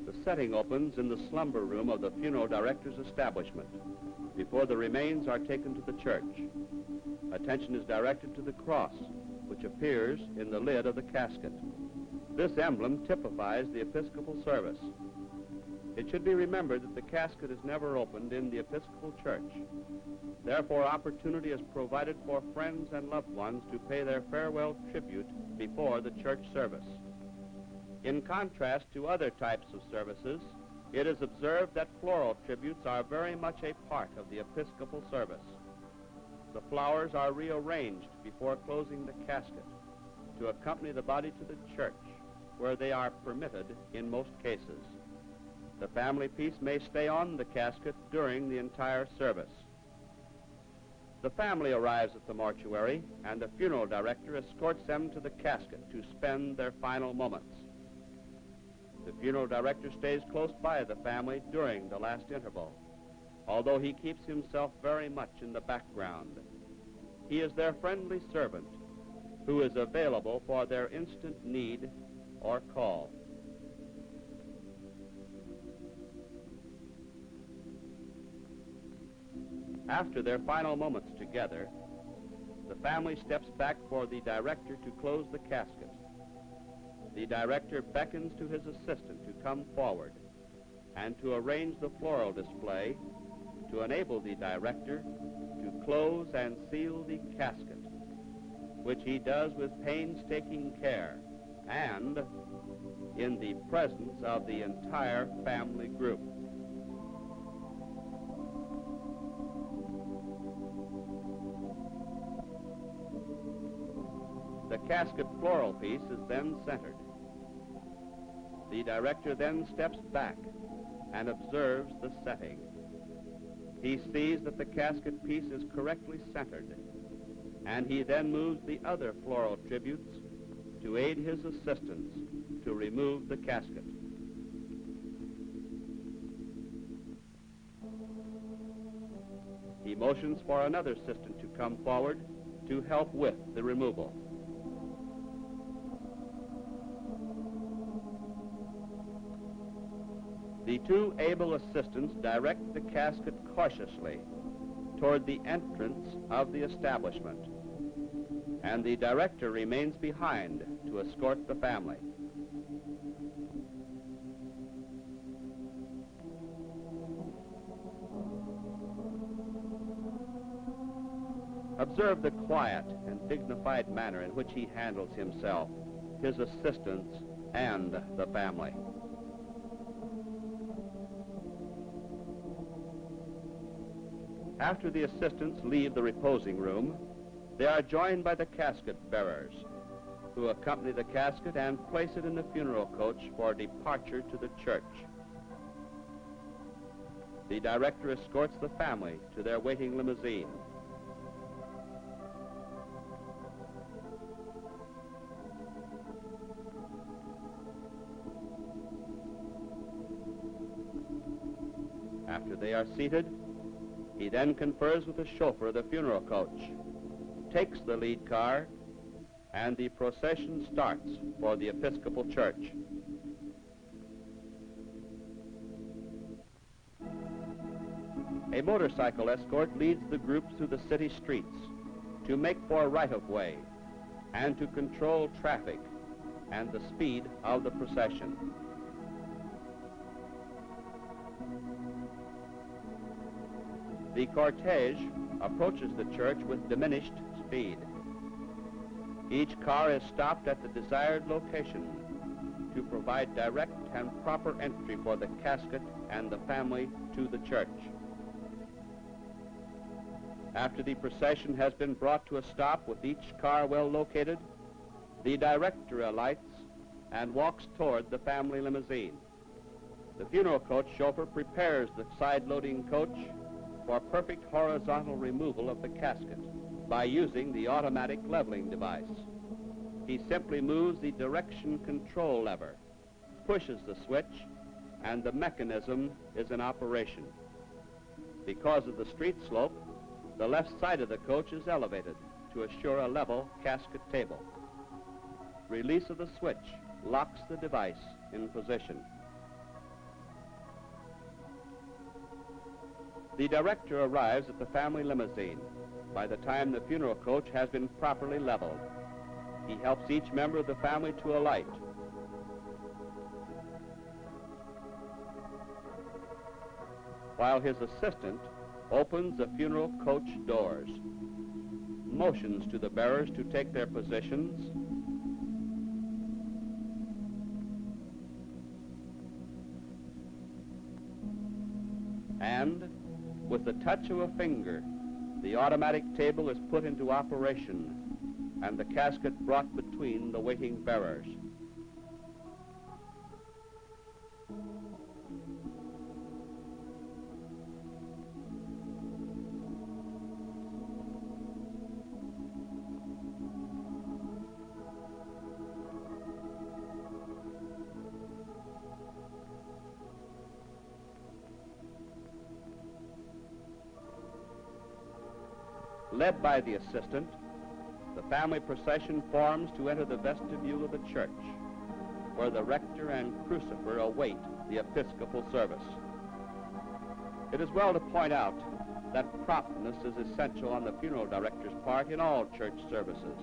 The setting opens in the slumber room of the funeral director's establishment before the remains are taken to the church. Attention is directed to the cross, which appears in the lid of the casket. This emblem typifies the Episcopal service. It should be remembered that the casket is never opened in the Episcopal Church. Therefore, opportunity is provided for friends and loved ones to pay their farewell tribute before the church service. In contrast to other types of services, it is observed that floral tributes are very much a part of the Episcopal service. The flowers are rearranged before closing the casket to accompany the body to the church, where they are permitted in most cases. The family piece may stay on the casket during the entire service. The family arrives at the mortuary, and the funeral director escorts them to the casket to spend their final moments. The funeral director stays close by the family during the last interval, although he keeps himself very much in the background. He is their friendly servant who is available for their instant need or call. After their final moments together, the family steps back for the director to close the casket. The director beckons to his assistant to come forward and to arrange the floral display to enable the director to close and seal the casket, which he does with painstaking care and in the presence of the entire family group. The casket floral piece is then centered. The director then steps back and observes the setting. He sees that the casket piece is correctly centered, and he then moves the other floral tributes to aid his assistants to remove the casket. He motions for another assistant to come forward to help with the removal. The two able assistants direct the casket cautiously toward the entrance of the establishment, and the director remains behind to escort the family. Observe the quiet and dignified manner in which he handles himself, his assistants, and the family. After the assistants leave the reposing room, they are joined by the casket bearers, who accompany the casket and place it in the funeral coach for departure to the church. The director escorts the family to their waiting limousine. After they are seated, he then confers with the chauffeur of the funeral coach, takes the lead car, and the procession starts for the Episcopal Church. A motorcycle escort leads the group through the city streets to make for right-of-way and to control traffic and the speed of the procession. The cortege approaches the church with diminished speed. Each car is stopped at the desired location to provide direct and proper entry for the casket and the family to the church. After the procession has been brought to a stop with each car well located, the director alights and walks toward the family limousine. The funeral coach chauffeur prepares the side-loading coach for perfect horizontal removal of the casket by using the automatic leveling device. He simply moves the direction control lever, pushes the switch, and the mechanism is in operation. Because of the street slope, the left side of the coach is elevated to assure a level casket table. Release of the switch locks the device in position. The director arrives at the family limousine by the time the funeral coach has been properly leveled. He helps each member of the family to alight. While his assistant opens the funeral coach doors, motions to the bearers to take their positions, and with the touch of a finger, the automatic table is put into operation and the casket brought between the waiting bearers. Led by the assistant, the family procession forms to enter the vestibule of the church, where the rector and crucifer await the Episcopal service. It is well to point out that promptness is essential on the funeral director's part in all church services.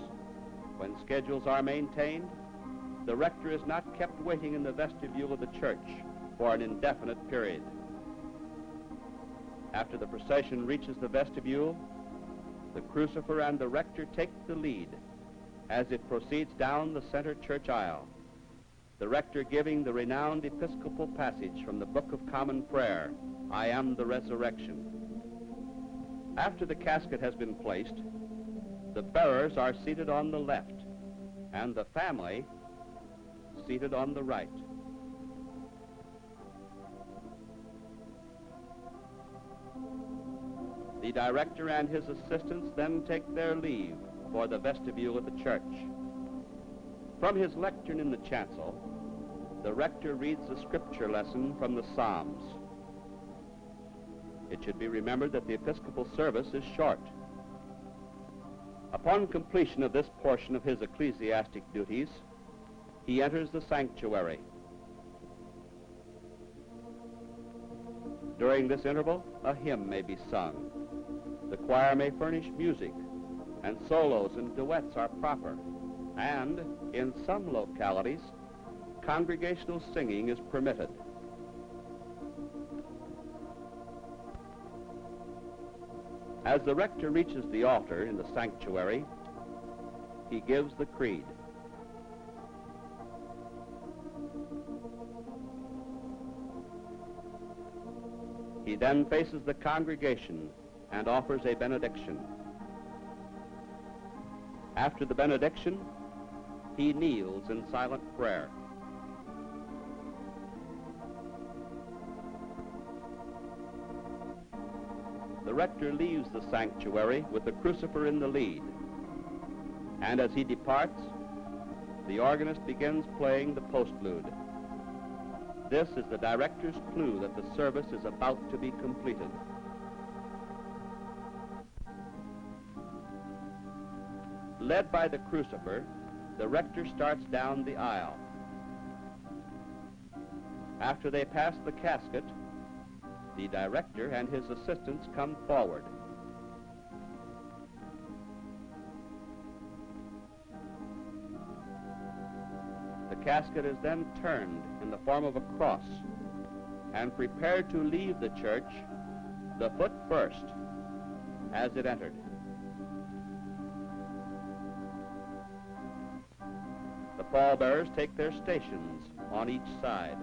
When schedules are maintained, the rector is not kept waiting in the vestibule of the church for an indefinite period. After the procession reaches the vestibule, the crucifer and the rector take the lead as it proceeds down the center church aisle, the rector giving the renowned Episcopal passage from the Book of Common Prayer, I am the resurrection. After the casket has been placed, the bearers are seated on the left and the family seated on the right. The director and his assistants then take their leave for the vestibule of the church. From his lectern in the chancel, the rector reads a scripture lesson from the Psalms. It should be remembered that the Episcopal service is short. Upon completion of this portion of his ecclesiastic duties, he enters the sanctuary. During this interval, a hymn may be sung. The choir may furnish music, and solos and duets are proper. And in some localities, congregational singing is permitted. As the rector reaches the altar in the sanctuary, he gives the creed. He then faces the congregation and offers a benediction. After the benediction, he kneels in silent prayer. The rector leaves the sanctuary with the crucifer in the lead, and as he departs, the organist begins playing the postlude. This is the director's clue that the service is about to be completed. Led by the crucifer, the rector starts down the aisle. After they pass the casket, the director and his assistants come forward. The casket is then turned in the form of a cross and prepared to leave the church, the foot first, as it entered. The pallbearers take their stations on each side.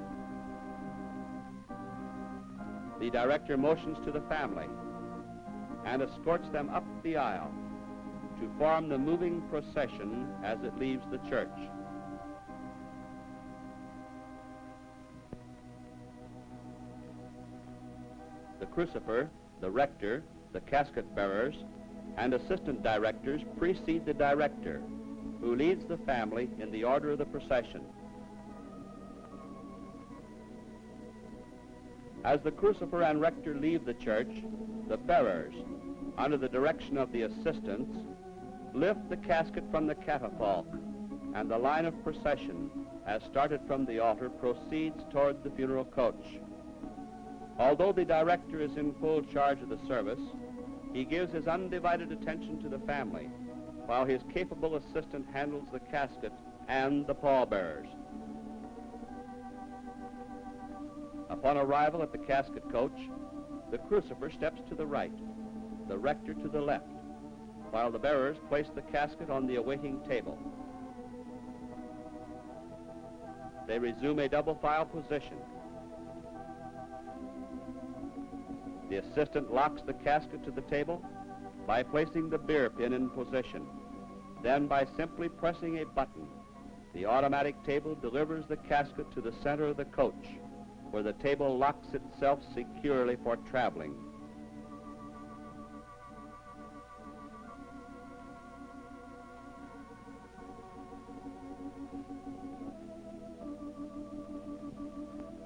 The director motions to the family and escorts them up the aisle to form the moving procession as it leaves the church. The crucifer, the rector, the casket bearers, and assistant directors precede the director, who leads the family in the order of the procession. As the crucifer and rector leave the church, the bearers, under the direction of the assistants, lift the casket from the catafalque, and the line of procession, as started from the altar, proceeds toward the funeral coach. Although the director is in full charge of the service, he gives his undivided attention to the family, while his capable assistant handles the casket and the pallbearers. Upon arrival at the casket coach, the crucifer steps to the right, the rector to the left, while the bearers place the casket on the awaiting table. They resume a double file position. The assistant locks the casket to the table by placing the beer pin in position. Then, by simply pressing a button, the automatic table delivers the casket to the center of the coach, where the table locks itself securely for traveling.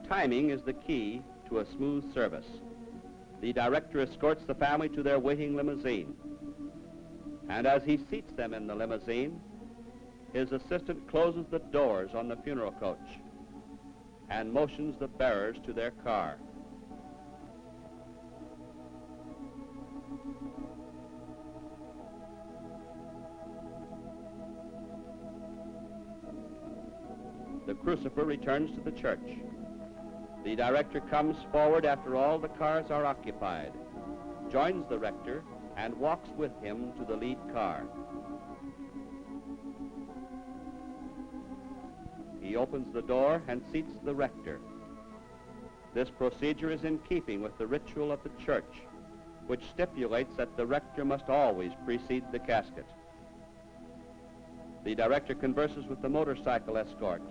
Timing is the key to a smooth service. The director escorts the family to their waiting limousine. And as he seats them in the limousine, his assistant closes the doors on the funeral coach and motions the bearers to their car. The crucifer returns to the church. The director comes forward after all the cars are occupied, joins the rector, and walks with him to the lead car. He opens the door and seats the rector. This procedure is in keeping with the ritual of the church, which stipulates that the rector must always precede the casket. The director converses with the motorcycle escort,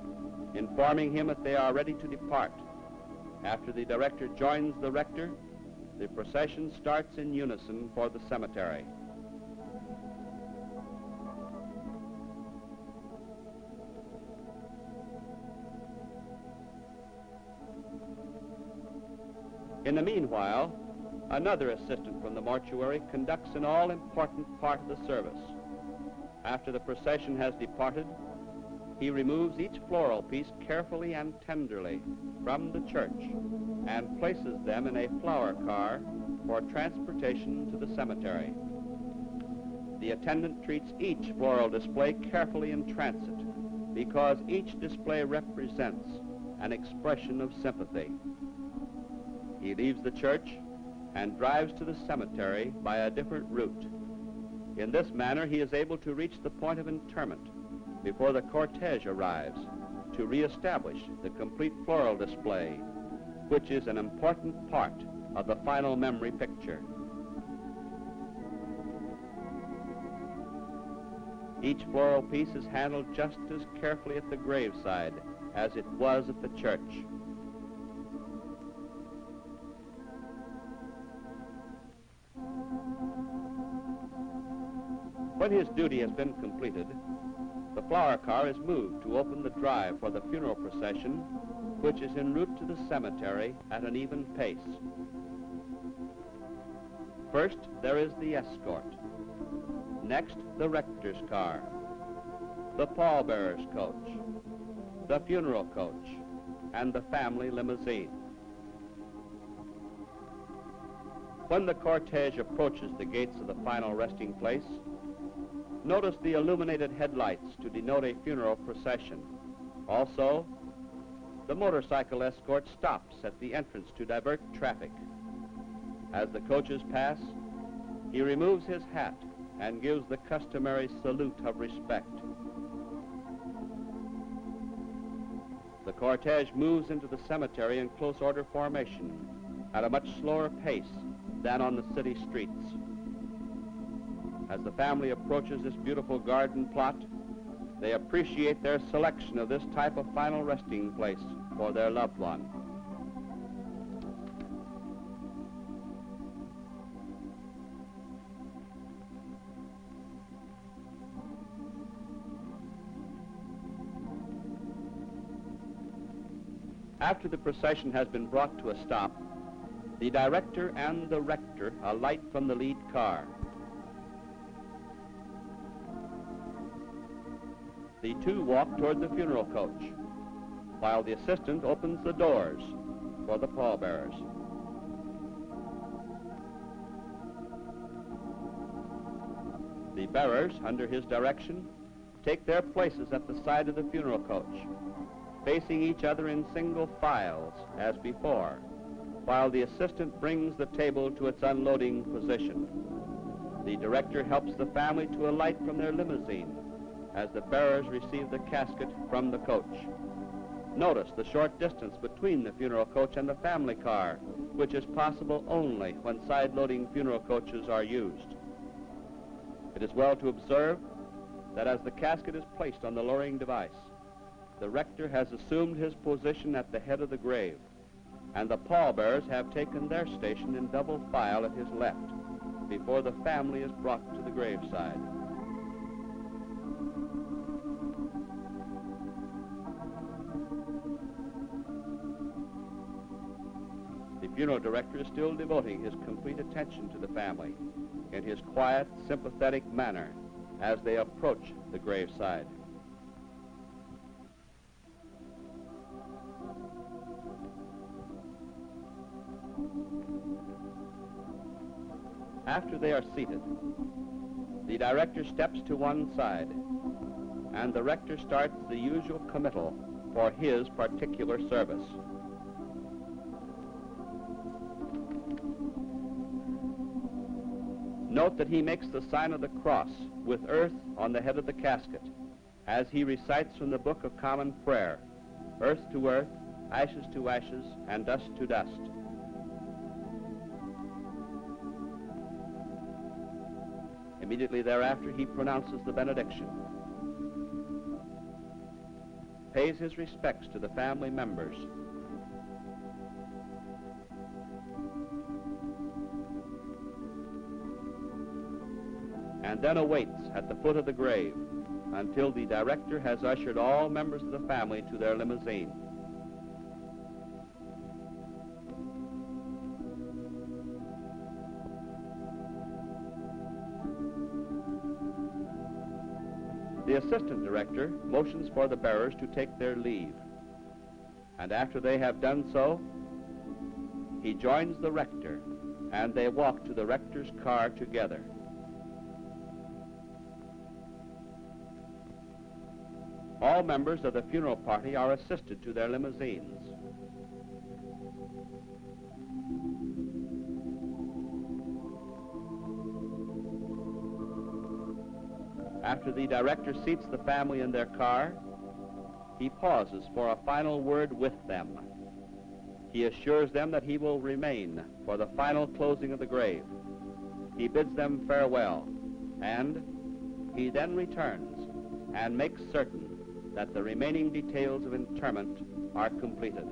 informing him that they are ready to depart. After the director joins the rector, the procession starts in unison for the cemetery. In the meanwhile, another assistant from the mortuary conducts an all-important part of the service. After the procession has departed, he removes each floral piece carefully and tenderly from the church and places them in a flower car for transportation to the cemetery. The attendant treats each floral display carefully in transit because each display represents an expression of sympathy. He leaves the church and drives to the cemetery by a different route. In this manner, he is able to reach the point of interment before the cortege arrives to reestablish the complete floral display, which is an important part of the final memory picture. Each floral piece is handled just as carefully at the graveside as it was at the church. When his duty has been completed, the flower car is moved to open the drive for the funeral procession, which is en route to the cemetery at an even pace. First, there is the escort. Next, the rector's car, the pallbearer's coach, the funeral coach, and the family limousine. When the cortege approaches the gates of the final resting place, notice the illuminated headlights to denote a funeral procession. Also, the motorcycle escort stops at the entrance to divert traffic. As the coaches pass, he removes his hat and gives the customary salute of respect. The cortege moves into the cemetery in close order formation at a much slower pace than on the city streets. As the family approaches this beautiful garden plot, they appreciate their selection of this type of final resting place for their loved one. After the procession has been brought to a stop, the director and the rector alight from the lead car. The two walk toward the funeral coach, while the assistant opens the doors for the pallbearers. The bearers, under his direction, take their places at the side of the funeral coach, facing each other in single files as before, while the assistant brings the table to its unloading position. The director helps the family to alight from their limousine as the bearers receive the casket from the coach. Notice the short distance between the funeral coach and the family car, which is possible only when side-loading funeral coaches are used. It is well to observe that as the casket is placed on the lowering device, the rector has assumed his position at the head of the grave, and the pallbearers have taken their station in double file at his left before the family is brought to the graveside. The funeral director is still devoting his complete attention to the family in his quiet, sympathetic manner as they approach the graveside. After they are seated, the director steps to one side, and the rector starts the usual committal for his particular service. Note that he makes the sign of the cross with earth on the head of the casket as he recites from the Book of Common Prayer, earth to earth, ashes to ashes, and dust to dust. Immediately thereafter, he pronounces the benediction, pays his respects to the family members, and then awaits at the foot of the grave until the director has ushered all members of the family to their limousine. The assistant director motions for the bearers to take their leave, and after they have done so, he joins the rector, and they walk to the rector's car together. All members of the funeral party are assisted to their limousines. After the director seats the family in their car, he pauses for a final word with them. He assures them that he will remain for the final closing of the grave. He bids them farewell, and he then returns and makes certain that the remaining details of interment are completed.